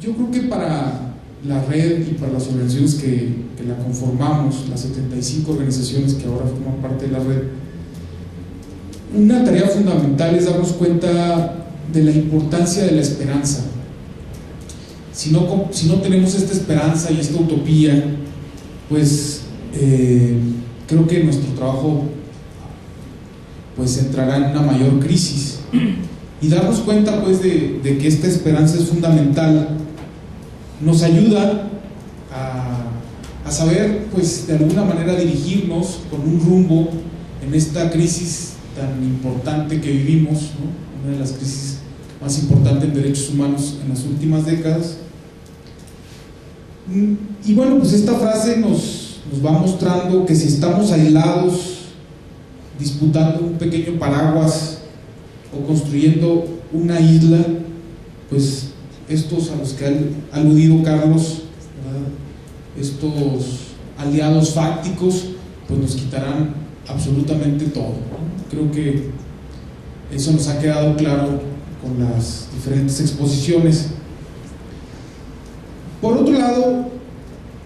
Yo creo que para la red y para las organizaciones que la conformamos, las 75 organizaciones que ahora forman parte de la red, una tarea fundamental es darnos cuenta de la importancia de la esperanza. Si no tenemos esta esperanza y esta utopía, pues creo que nuestro trabajo pues entrará en una mayor crisis. Y darnos cuenta pues de que esta esperanza es fundamental nos ayuda a saber pues de alguna manera dirigirnos con un rumbo en esta crisis tan importante que vivimos, ¿no? Una de las crisis más importantes en derechos humanos en las últimas décadas. Y bueno, pues esta frase nos va mostrando que si estamos aislados disputando un pequeño paraguas o construyendo una isla, pues estos a los que ha aludido Carlos, ¿verdad?, estos aliados fácticos, pues nos quitarán absolutamente todo. Creo que eso nos ha quedado claro con las diferentes exposiciones. Por otro lado,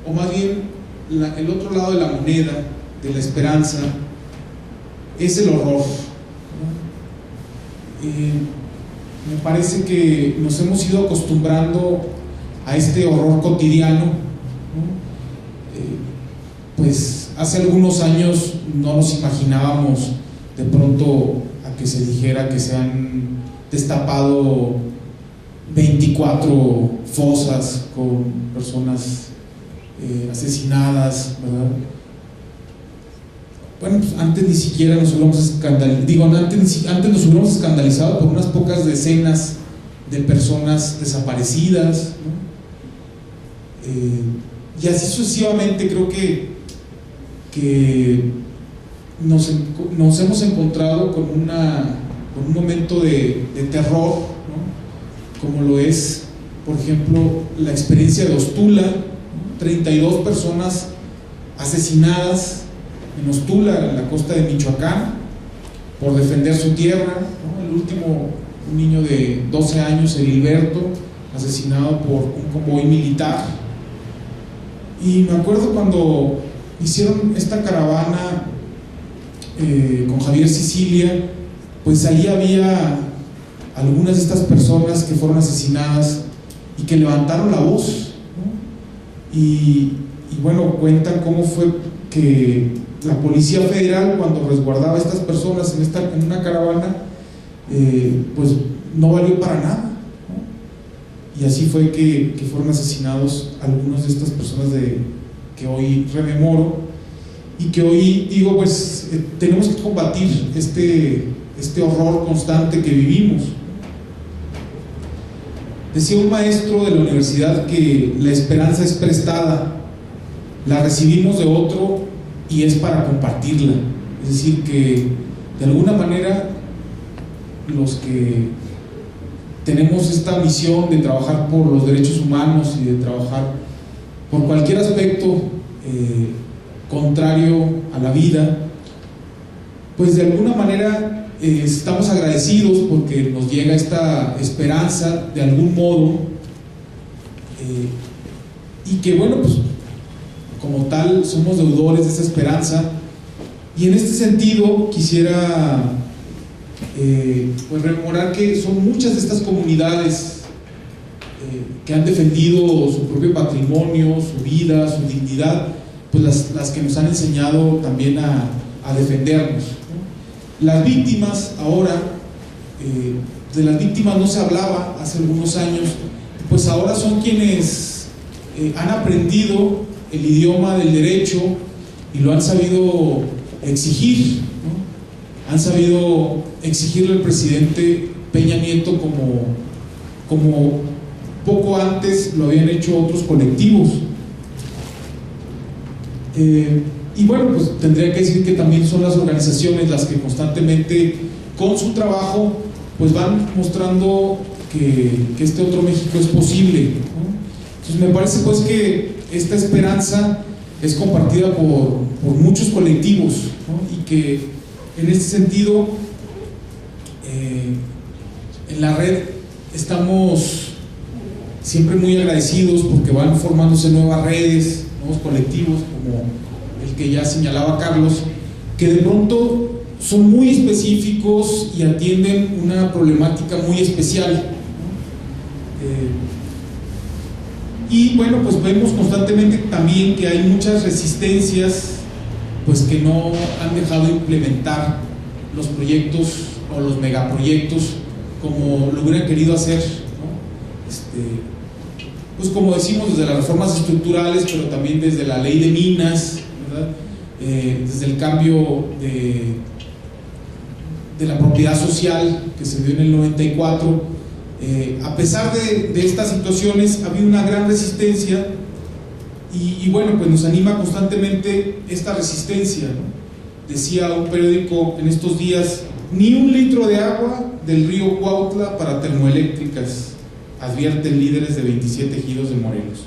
o más bien el otro lado de la moneda, de la esperanza, es el horror. Me parece que nos hemos ido acostumbrando a este horror cotidiano, ¿no? Pues hace algunos años no nos imaginábamos de pronto a que se dijera que se han destapado 24 fosas con personas asesinadas, ¿verdad? Bueno, pues antes ni siquiera nos hubiéramos escandalizado, antes nos hubiéramos escandalizado por unas pocas decenas de personas desaparecidas, ¿no? Y así sucesivamente. Creo que nos hemos encontrado con un momento de terror, ¿no? Como lo es, por ejemplo, la experiencia de Ostula, ¿no? 32 personas asesinadas en Ostula, en la costa de Michoacán, por defender su tierra, ¿no? El último, un niño de 12 años, Edilberto, asesinado por un convoy militar. Y me acuerdo cuando hicieron esta caravana con Javier Sicilia, pues ahí había algunas de estas personas que fueron asesinadas y que levantaron la voz, ¿no? Y bueno, cuentan cómo fue que la Policía Federal, cuando resguardaba a estas personas en una caravana, pues no valió para nada, ¿no? Y así fue que fueron asesinados algunos de estas personas que hoy rememoro, y que hoy digo, pues tenemos que combatir este horror constante que vivimos. Decía un maestro de la universidad que la esperanza es prestada, la recibimos de otro y es para compartirla. Es decir, que de alguna manera los que tenemos esta misión de trabajar por los derechos humanos y de trabajar por cualquier aspecto contrario a la vida, pues de alguna manera estamos agradecidos porque nos llega esta esperanza de algún modo, y que bueno, pues como tal somos deudores de esa esperanza. Y en este sentido quisiera pues rememorar que son muchas de estas comunidades que han defendido su propio patrimonio, su vida, su dignidad, pues las que nos han enseñado también a defendernos, ¿no? Las víctimas ahora, de las víctimas no se hablaba hace algunos años, pues ahora son quienes han aprendido el idioma del derecho y lo han sabido exigir, ¿no? Han sabido exigirle al presidente Peña Nieto como poco antes lo habían hecho otros colectivos. Y bueno, pues tendría que decir que también son las organizaciones las que constantemente con su trabajo pues van mostrando que este otro México es posible, ¿no? Entonces me parece pues que esta esperanza es compartida por muchos colectivos, ¿no? Y que en este sentido en la red estamos siempre muy agradecidos porque van formándose nuevas redes, nuevos colectivos, como el que ya señalaba Carlos, que de pronto son muy específicos y atienden una problemática muy especial, ¿no? Y bueno, pues vemos constantemente también que hay muchas resistencias pues que no han dejado de implementar los proyectos o los megaproyectos como lo hubieran querido hacer, ¿no? Pues como decimos, desde las reformas estructurales, pero también desde la ley de minas, ¿verdad? Desde el cambio de la propiedad social que se dio en el 94. A pesar de estas situaciones, ha habido una gran resistencia y bueno, pues nos anima constantemente esta resistencia, ¿no? Decía un periódico en estos días: ni un litro de agua del río Cuautla para termoeléctricas, advierten líderes de 27 ejidos de Morelos.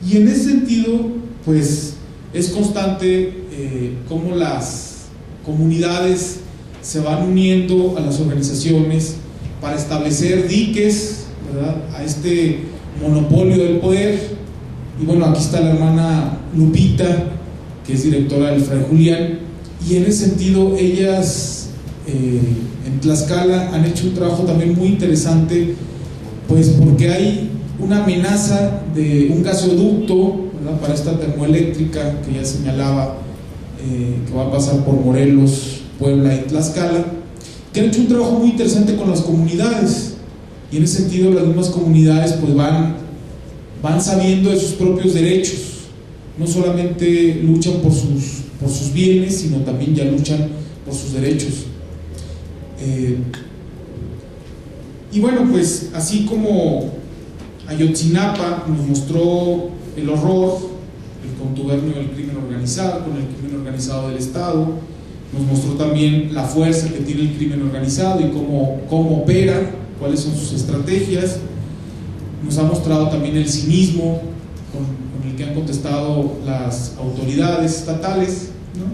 Y en ese sentido, pues es constante cómo las comunidades se van uniendo a las organizaciones para establecer diques, ¿verdad?, a este monopolio del poder. Y bueno, aquí está la hermana Lupita, que es directora del Fray Julián, y en ese sentido ellas en Tlaxcala han hecho un trabajo también muy interesante, pues porque hay una amenaza de un gasoducto, ¿verdad?, para esta termoeléctrica que ya señalaba, que va a pasar por Morelos, Puebla y Tlaxcala, que han hecho un trabajo muy interesante con las comunidades, y en ese sentido las mismas comunidades pues van sabiendo de sus propios derechos, no solamente luchan por sus bienes, sino también ya luchan por sus derechos. Y bueno, pues así como Ayotzinapa nos mostró el horror, el contubernio del crimen organizado con el crimen organizado del Estado, nos mostró también la fuerza que tiene el crimen organizado y cómo opera, cuáles son sus estrategias. Nos ha mostrado también el cinismo con el que han contestado las autoridades estatales, ¿no?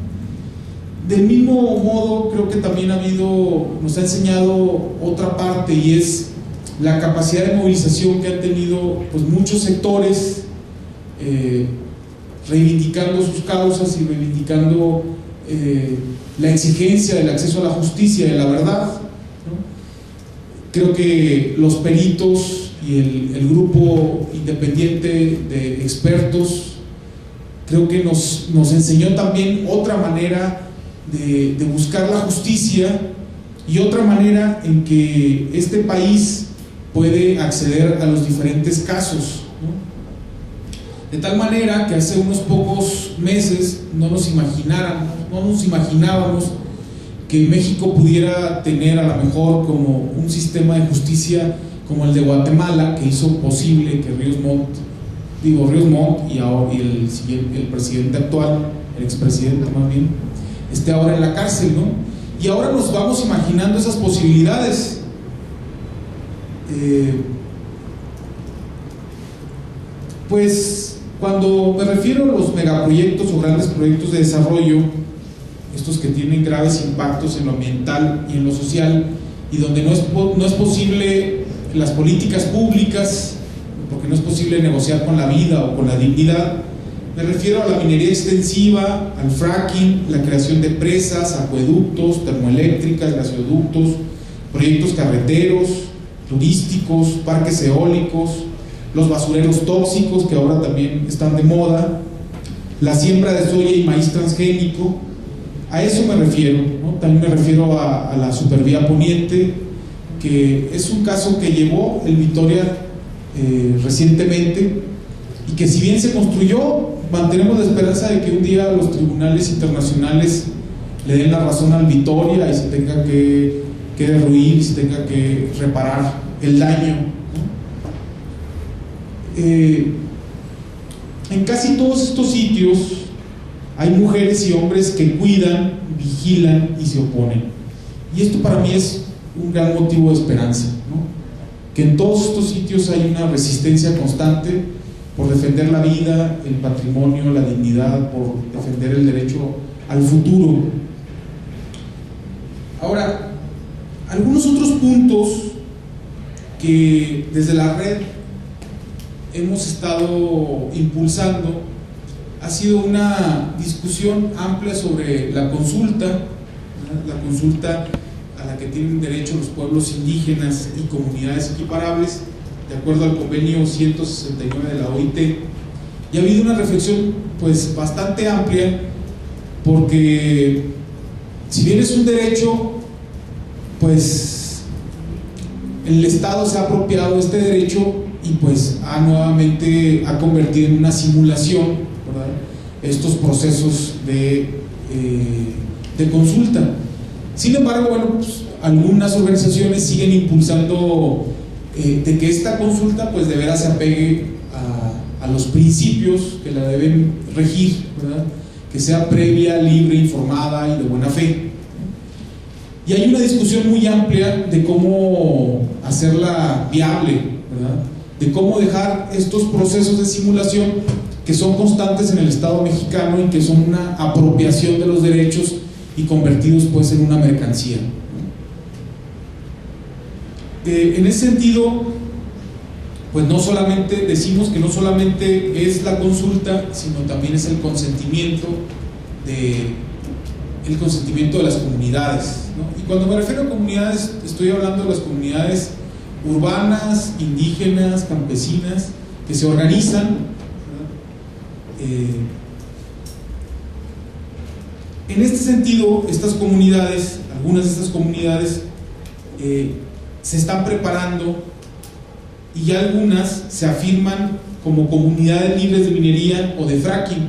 Del mismo modo, creo que también nos ha enseñado otra parte, y es la capacidad de movilización que han tenido pues muchos sectores, reivindicando sus causas y reivindicando la exigencia del acceso a la justicia y a la verdad, ¿no? Creo que los peritos y el grupo independiente de expertos, creo que nos enseñó también otra manera de buscar la justicia y otra manera en que este país puede acceder a los diferentes casos, ¿no? De tal manera que hace unos pocos meses no nos imaginábamos que México pudiera tener a lo mejor como un sistema de justicia como el de Guatemala, que hizo posible que Ríos Montt y el presidente actual, el expresidente más bien, esté ahora en la cárcel, ¿no? Y ahora nos vamos imaginando esas posibilidades. Pues cuando me refiero a los megaproyectos o grandes proyectos de desarrollo, estos que tienen graves impactos en lo ambiental y en lo social, y donde no es posible las políticas públicas, porque no es posible negociar con la vida o con la dignidad, me refiero a la minería extensiva, al fracking, la creación de presas, acueductos, termoeléctricas, gasoductos, proyectos carreteros, turísticos, parques eólicos, los basureros tóxicos que ahora también están de moda, la siembra de soya y maíz transgénico. A eso me refiero, ¿no? También me refiero a la Supervía Poniente, que es un caso que llevó el Vitoria recientemente, y que si bien se construyó, mantenemos la esperanza de que un día los tribunales internacionales le den la razón al Vitoria y se tenga que derruir y se tenga que reparar el daño, ¿no? En casi todos estos sitios hay mujeres y hombres que cuidan, vigilan y se oponen, y esto para mí es un gran motivo de esperanza, ¿no? Que en todos estos sitios hay una resistencia constante por defender la vida, el patrimonio, la dignidad, por defender el derecho al futuro. Ahora, algunos otros puntos que desde la red hemos estado impulsando ha sido una discusión amplia sobre la consulta, ¿verdad? La consulta a la que tienen derecho los pueblos indígenas y comunidades equiparables, de acuerdo al convenio 169 de la OIT. Y ha habido una reflexión pues bastante amplia, porque si bien es un derecho, pues el Estado se ha apropiado de este derecho y pues nuevamente ha convertido en una simulación, ¿verdad?, estos procesos de consulta. Sin embargo, bueno, pues, algunas organizaciones siguen impulsando de que esta consulta pues de veras se apegue a los principios que la deben regir, ¿verdad?, que sea previa, libre, informada y de buena fe. Y hay una discusión muy amplia de cómo hacerla viable, ¿verdad?, de cómo dejar estos procesos de simulación que son constantes en el Estado mexicano y que son una apropiación de los derechos y convertidos pues en una mercancía. En ese sentido, pues no solamente decimos que no solamente es la consulta, sino también es el consentimiento de las comunidades, ¿no? Y cuando me refiero a comunidades, estoy hablando de las comunidades urbanas, indígenas, campesinas, que se organizan. En este sentido, estas comunidades, algunas de estas comunidades, se están preparando y ya algunas se afirman como comunidades libres de minería o de fracking.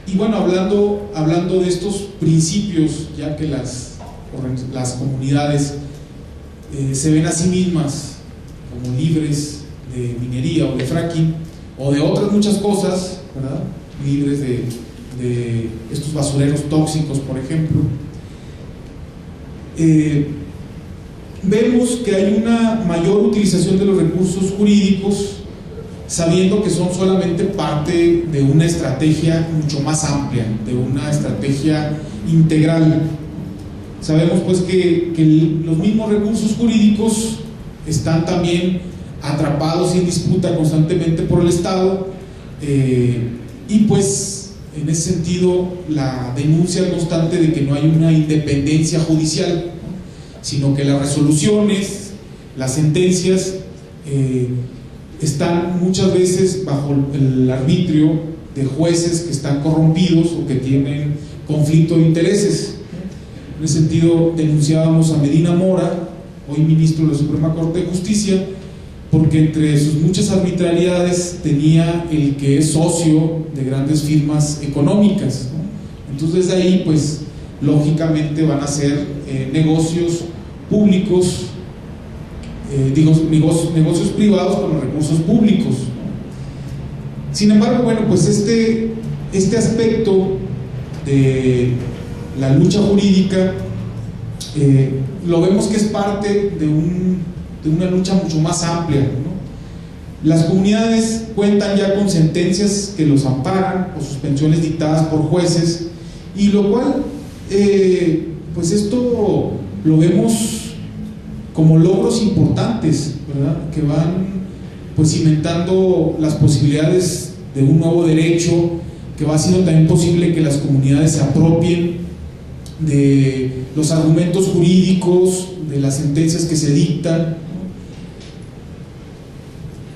Y bueno, hablando de estos principios, ya que las comunidades se ven a sí mismas como libres de minería o de fracking o de otras muchas cosas, ¿verdad?, libres de estos basureros tóxicos, por ejemplo, vemos que hay una mayor utilización de los recursos jurídicos, sabiendo que son solamente parte de una estrategia mucho más amplia, de una estrategia integral. Sabemos pues que los mismos recursos jurídicos están también atrapados y en disputa constantemente por el Estado, y pues en ese sentido la denuncia constante de que no hay una independencia judicial, ¿no?, sino que las resoluciones, las sentencias están muchas veces bajo el arbitrio de jueces que están corrompidos o que tienen conflicto de intereses. En ese sentido denunciábamos a Medina Mora, hoy ministro de la Suprema Corte de Justicia, porque entre sus muchas arbitrariedades tenía el que es socio de grandes firmas económicas, ¿no? Entonces de ahí pues lógicamente van a ser negocios públicos, negocios privados con los recursos públicos, ¿no? Sin embargo, bueno, pues este aspecto de la lucha jurídica lo vemos que es parte de una lucha mucho más amplia, ¿no? Las comunidades cuentan ya con sentencias que los amparan o suspensiones dictadas por jueces, y lo cual pues esto lo vemos como logros importantes, ¿verdad?, que van pues cimentando las posibilidades de un nuevo derecho, que va haciendo también posible que las comunidades se apropien de los argumentos jurídicos, de las sentencias que se dictan.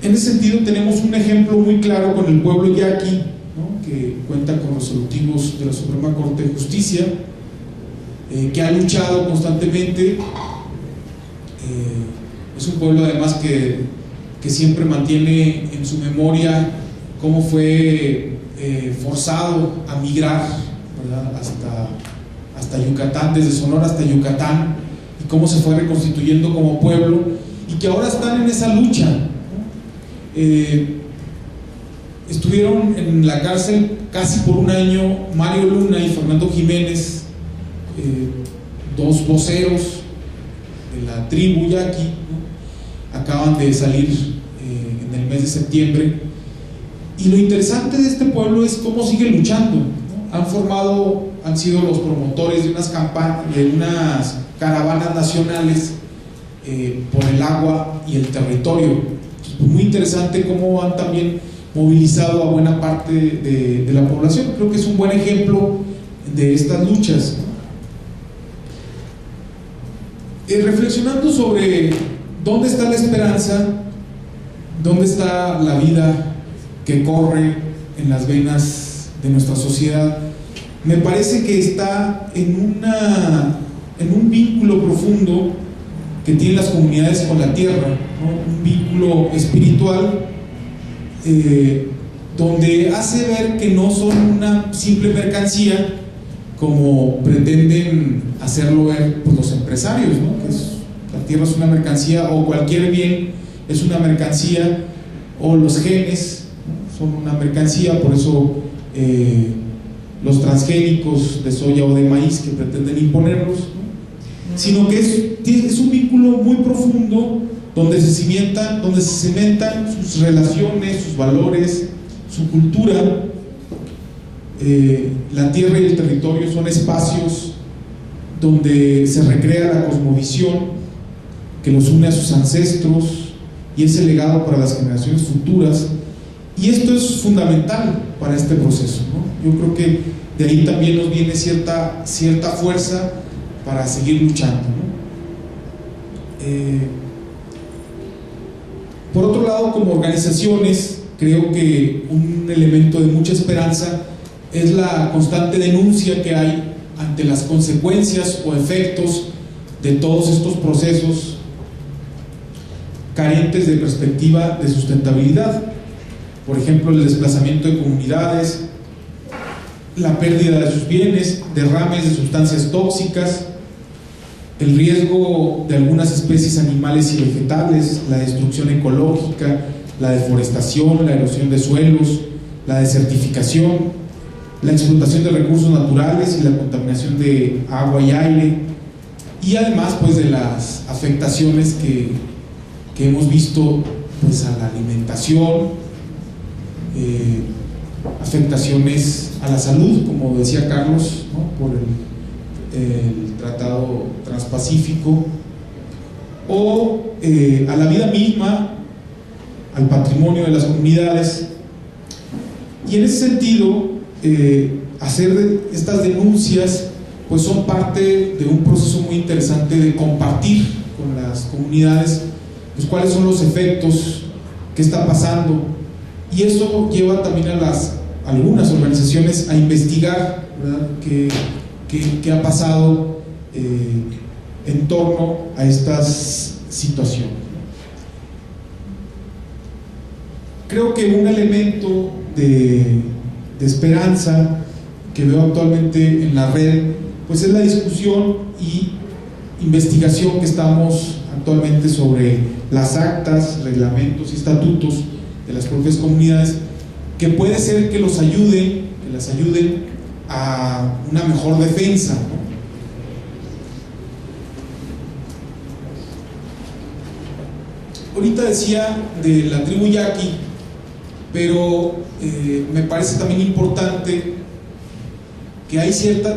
En ese sentido tenemos un ejemplo muy claro con el pueblo yaqui, ¿no?, que cuenta con resolutivos de la Suprema Corte de Justicia, que ha luchado constantemente. Es un pueblo además que siempre mantiene en su memoria cómo fue forzado a migrar, ¿verdad?, hasta Yucatán, desde Sonora hasta Yucatán, y cómo se fue reconstituyendo como pueblo, y que ahora están en esa lucha, ¿no? Estuvieron en la cárcel casi por un año Mario Luna y Fernando Jiménez, dos voceros de la tribu yaqui, ¿no? Acaban de salir en el mes de septiembre, y lo interesante de este pueblo es cómo sigue luchando, ¿no? Han sido los promotores de unas caravanas nacionales por el agua y el territorio. Entonces, pues muy interesante cómo han también movilizado a buena parte de la población. Creo que es un buen ejemplo de estas luchas, ¿no? Reflexionando sobre dónde está la esperanza, dónde está la vida que corre en las venas de nuestra sociedad, me parece que está en un vínculo profundo que tienen las comunidades con la tierra, ¿no? Un vínculo espiritual, donde hace ver que no son una simple mercancía como pretenden hacerlo ver, pues, los empresarios, ¿no? Que la tierra es una mercancía, o cualquier bien es una mercancía, o los genes, ¿no? Son una mercancía. Por eso los transgénicos de soya o de maíz que pretenden imponerlos, ¿no? Sino que es un vínculo muy profundo donde se cimentan sus relaciones, sus valores, su cultura. La tierra y el territorio son espacios donde se recrea la cosmovisión que los une a sus ancestros y ese legado para las generaciones futuras, y esto es fundamental para este proceso, ¿no? Yo creo que de ahí también nos viene cierta fuerza para seguir luchando, ¿no? Por otro lado, como organizaciones, creo que un elemento de mucha esperanza es la constante denuncia que hay ante las consecuencias o efectos de todos estos procesos carentes de perspectiva de sustentabilidad. Por ejemplo, el desplazamiento de comunidades, la pérdida de sus bienes, derrames de sustancias tóxicas, el riesgo de algunas especies animales y vegetales, la destrucción ecológica, la deforestación, la erosión de suelos, la desertificación, la explotación de recursos naturales y la contaminación de agua y aire, y además, pues, de las afectaciones que hemos visto, pues, a la alimentación, afectaciones a la salud, como decía Carlos, ¿no? Por el Tratado Transpacífico, o a la vida misma, al patrimonio de las comunidades. Y en ese sentido, hacer estas denuncias, pues, son parte de un proceso muy interesante de compartir con las comunidades, pues, cuáles son los efectos, qué está pasando, y eso lleva también a algunas organizaciones a investigar, ¿verdad?, qué ha pasado en torno a estas situaciones. Creo que un elemento de esperanza que veo actualmente en la red, pues, es la discusión y investigación que estamos actualmente sobre las actas, reglamentos y estatutos de las propias comunidades, que puede ser que las ayuden a una mejor defensa, ¿no? Ahorita decía de la tribu Yaqui, pero me parece también importante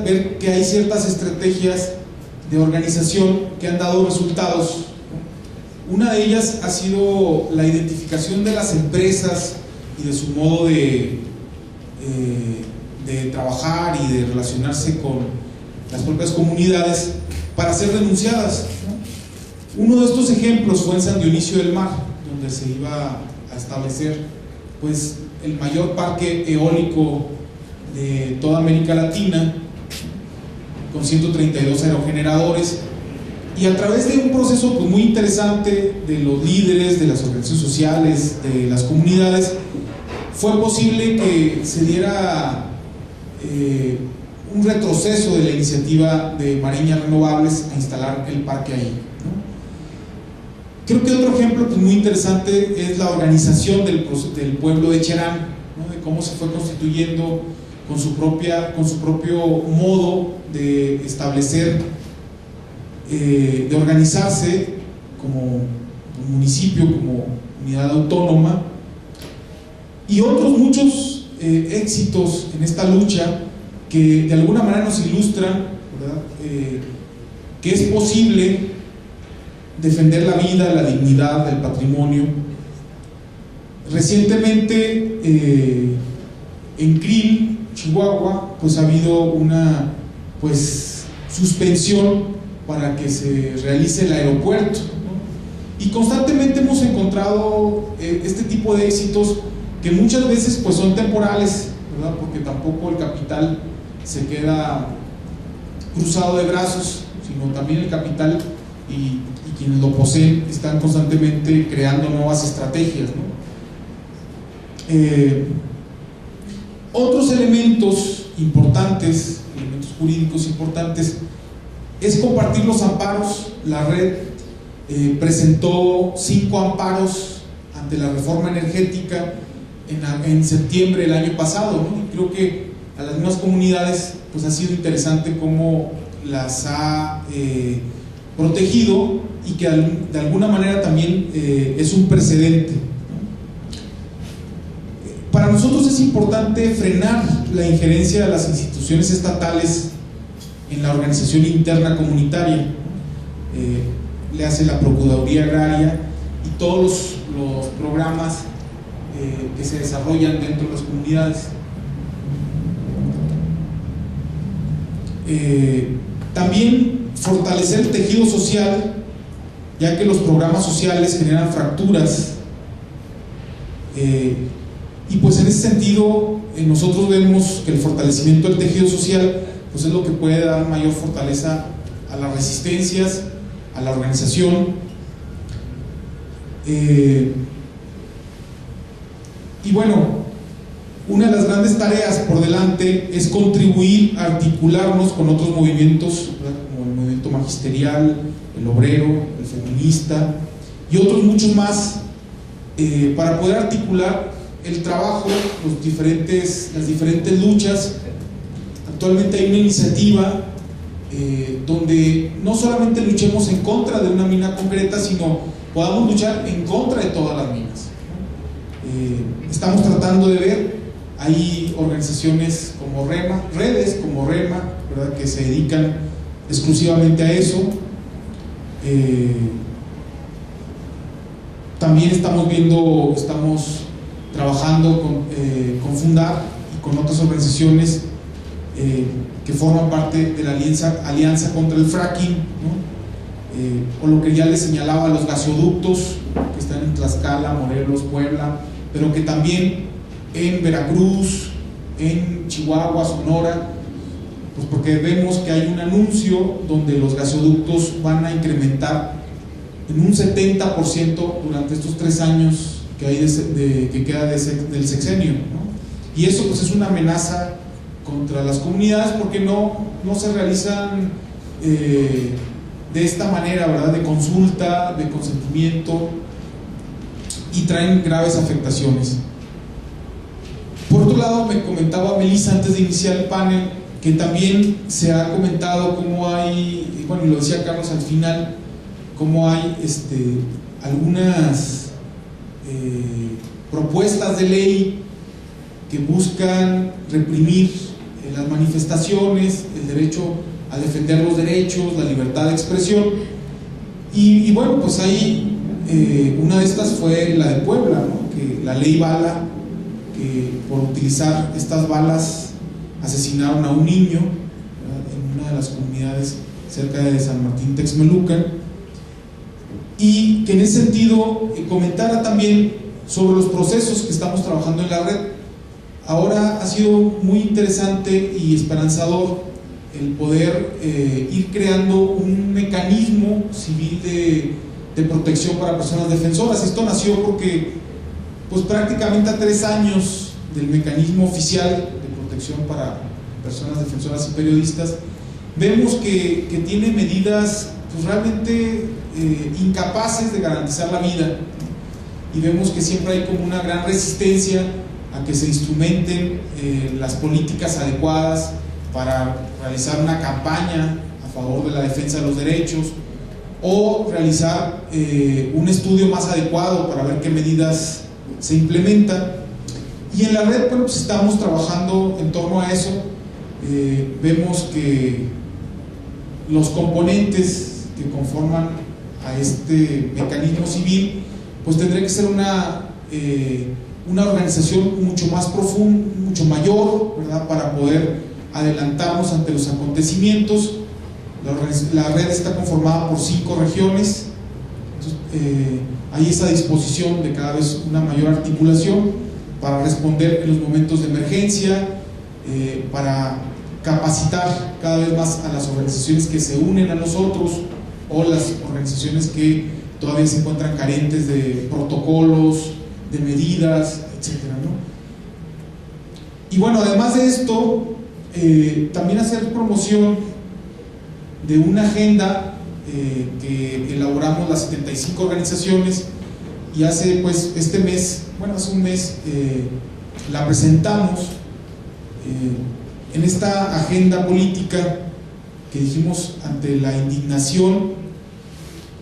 ver que hay ciertas estrategias de organización que han dado resultados, ¿no? Una de ellas ha sido la identificación de las empresas y de su modo de trabajar y de relacionarse con las propias comunidades para ser denunciadas, ¿no? Uno de estos ejemplos fue en San Dionisio del Mar, donde se iba a establecer, pues, el mayor parque eólico de toda América Latina, con 132 aerogeneradores, y a través de un proceso, pues, muy interesante de los líderes, de las organizaciones sociales, de las comunidades, fue posible que se diera un retroceso de la iniciativa de Mareñas Renovables a instalar el parque ahí, ¿no? Creo que otro ejemplo, pues, muy interesante es la organización del pueblo de Cherán, ¿no? De cómo se fue constituyendo con su propio modo de establecer, de organizarse como municipio, como unidad autónoma, y otros muchos éxitos en esta lucha que de alguna manera nos ilustran, ¿verdad?, que es posible defender la vida, la dignidad, el patrimonio. Recientemente en Krill, Chihuahua, pues ha habido una suspensión para que se realice el aeropuerto, ¿no? Y constantemente hemos encontrado este tipo de éxitos que muchas veces pues son temporales, ¿verdad? Porque tampoco el capital se queda cruzado de brazos, sino también el capital y quienes lo poseen están constantemente creando nuevas estrategias, ¿no? Otros elementos importantes, elementos jurídicos importantes, es compartir los amparos. La red presentó 5 amparos ante la reforma energética en septiembre del año pasado, ¿no? Y creo que a las mismas comunidades pues ha sido interesante cómo las ha protegido, y que de alguna manera también es un precedente, ¿no? Para nosotros es importante frenar la injerencia de las instituciones estatales en la organización interna comunitaria. Le hace la Procuraduría Agraria y todos los programas que se desarrollan dentro de las comunidades. También fortalecer el tejido social, ya que los programas sociales generan fracturas, y pues en ese sentido nosotros vemos que el fortalecimiento del tejido social pues es lo que puede dar mayor fortaleza a las resistencias, a la organización. Y bueno, una de las grandes tareas por delante es contribuir a articularnos con otros movimientos, ¿verdad? Como el movimiento magisterial, el obrero, el feminista y otros muchos más, para poder articular el trabajo, las diferentes luchas. Actualmente hay una iniciativa donde no solamente luchemos en contra de una mina concreta, sino podamos luchar en contra de todas las minas. Estamos tratando de ver, hay organizaciones como REMA, redes como REMA, ¿verdad?, que se dedican exclusivamente a eso. También estamos trabajando con Fundar y con otras organizaciones que forman parte de la alianza contra el fracking, ¿no? O lo que ya les señalaba, los gasoductos que están en Tlaxcala, Morelos, Puebla, pero que también en Veracruz, en Chihuahua, Sonora, pues porque vemos que hay un anuncio donde los gasoductos van a incrementar en un 70% durante estos 3 años que queda del sexenio, ¿no? Y eso pues es una amenaza contra las comunidades, porque no se realizan de esta manera, ¿verdad?, de consulta, de consentimiento, y traen graves afectaciones. Por otro lado, me comentaba Melissa antes de iniciar el panel que también se ha comentado cómo hay, bueno, y lo decía Carlos al final, cómo hay algunas propuestas de ley que buscan reprimir las manifestaciones, el derecho a defender los derechos, la libertad de expresión, y bueno, pues ahí una de estas fue la de Puebla, ¿no? Que la ley Bala, que por utilizar estas balas asesinaron a un niño, ¿verdad?, en una de las comunidades cerca de San Martín Texmelucan, y que en ese sentido comentara también sobre los procesos que estamos trabajando en la red. Ahora ha sido muy interesante y esperanzador el poder ir creando un mecanismo civil de protección para personas defensoras. Esto nació porque pues prácticamente a 3 años del mecanismo oficial de protección para personas defensoras y periodistas, vemos que tiene medidas pues realmente incapaces de garantizar la vida, y vemos que siempre hay como una gran resistencia a que se instrumenten las políticas adecuadas para realizar una campaña a favor de la defensa de los derechos, o realizar un estudio más adecuado para ver qué medidas se implementan. Y en la red, bueno, pues estamos trabajando en torno a eso. Vemos que los componentes que conforman a este mecanismo civil, pues tendría que ser una organización mucho más profunda, mucho mayor, ¿verdad?, para poder adelantarnos ante los acontecimientos. La red está conformada por 5 regiones. Entonces, hay esa disposición de cada vez una mayor articulación para responder en los momentos de emergencia, para capacitar cada vez más a las organizaciones que se unen a nosotros o las organizaciones que todavía se encuentran carentes de protocolos, de medidas, etcétera, ¿no? Y bueno, además de esto, también hacer promoción de una agenda que elaboramos las 75 organizaciones, y hace pues hace un mes la presentamos en esta agenda política que dijimos: ante la indignación,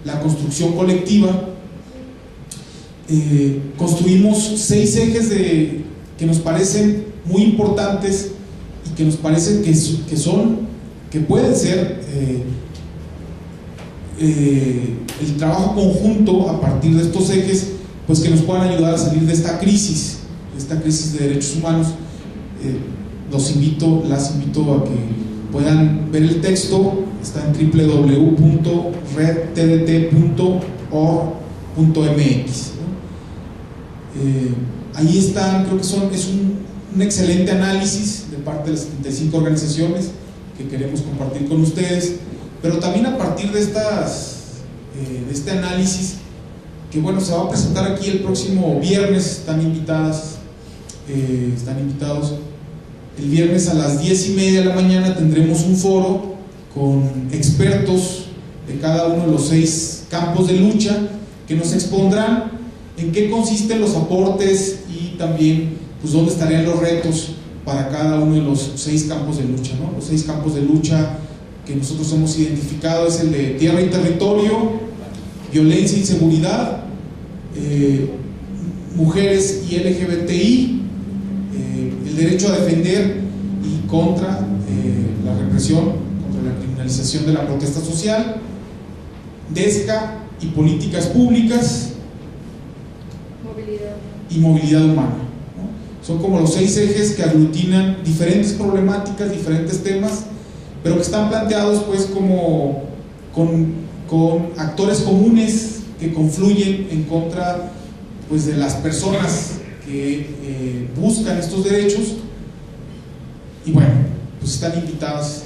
la construcción colectiva. Construimos 6 ejes que nos parecen muy importantes y que nos parecen que pueden ser el trabajo conjunto a partir de estos ejes, pues que nos puedan ayudar a salir de esta crisis de derechos humanos. Las invito a que puedan ver el texto. Está en www.redtdt.org.mx. Ahí están, creo que es un excelente análisis de parte de las 75 organizaciones que queremos compartir con ustedes, pero también a partir de este análisis, que bueno, se va a presentar aquí el próximo viernes. Están invitados. El viernes a las 10:30 de la mañana tendremos un foro con expertos de cada uno de los 6 campos de lucha, que nos expondrán en qué consisten los aportes y también pues dónde estarían los retos para cada uno de los 6 campos de lucha, ¿no? Los 6 campos de lucha que nosotros hemos identificado es el de tierra y territorio, violencia e inseguridad, mujeres y LGBTI, el derecho a defender y contra la represión, contra la criminalización de la protesta social, DESCA y políticas públicas, y movilidad humana, ¿no? Son como los 6 ejes que aglutinan diferentes problemáticas, diferentes temas, pero que están planteados pues como con actores comunes que confluyen en contra pues de las personas que buscan estos derechos. Y bueno, pues están invitadas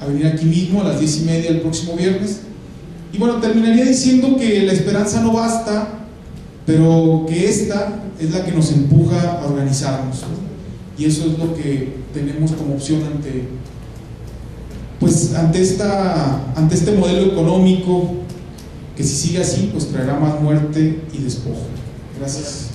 a venir aquí mismo a las 10:30 el próximo viernes. Y bueno, terminaría diciendo que la esperanza no basta, pero que esta es la que nos empuja a organizarnos, ¿no? Y eso es lo que tenemos como opción ante este modelo económico que, si sigue así, pues traerá más muerte y despojo. Gracias.